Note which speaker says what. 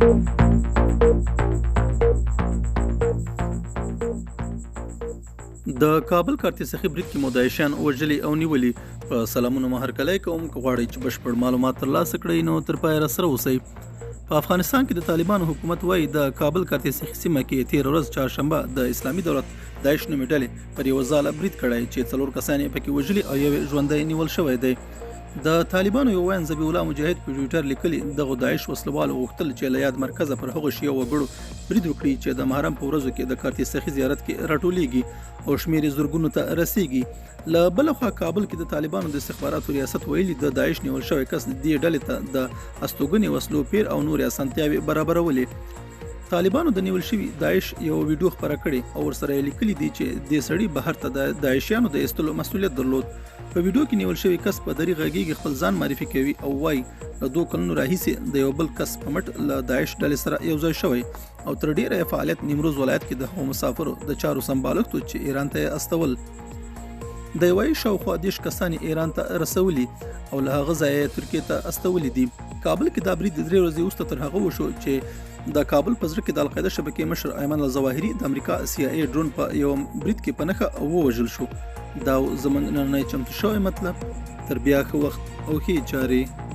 Speaker 1: د کابل کارتسخي برید کې مدعیشان وژلي او نیولي په سلامونه مهرکلی کوم که غواړئ چې بشپړ معلومات ترلاسه کړئ نو تر پایه راسره اوسئ. په افغانستان کې د طالبانو حکومت وایي د کابل کارتسخي سیمه کې تېره ورځ چهارشنبه د اسلامي دولت داعش نومې ډلې پر یوه ځاله برید کړی چې 4 کسان یې پکې وژلي او یو یې ژوندی نیول شوی دی. د طالبانو یو ویاند ذبیح الله مجاهد په ټویټر لیکلي دغو داعش وسلوالو غوښتل چې له یاد مرکزه پر هغو شیعه وګړو برید وکړي چې د محرم په ورځو کې د کارتسخي زیارت کې راټولیږي او شمیر یې زرګونو ته رسیږي. له بله خوا کابل کې د طالبانو د استخباراتو ریاست ویلي د داعش نیول شوی کس دې ډلې ته د استوګنې وسلو پیر او نورې اسانتیاوې برابرولې. طالبانو د نیول شوي داعش یو ویډیو خپره کړې او ورسره یې لیکلي دي چې دې سړي بهر ته د داعشیانو د ایستلو مسؤلیت درلود. په ویډیو کې نیول شوی کس په دری غږیږي خپل ځان معرفي کوي او وایي له 2 کلونو راهیسې د یو بل کس په مټ له داعش ډلې سره یو ځای شوی او تر ډیره یې فعالیت نیمروز ولایت کې د هغو مسافرو د چارو سمبالښت چې ایران ته یې استول. د یوې شاوخوا 10 کسان ایران ته رسولي او له هغه ځایه ترکیې ته استولي دي. کابل کې دا برید 3 ورځې وروسته تر هغه وشو چې د کابل په زړه کې د القاعده شبکې مشر ایمن الظواهري د امریکا CIA ډرون په یو برید کې په نښه ووژل شو. دا زموږ نننی چمتو شوی مطلب. تر بیا ښه وخت او ښې چارې.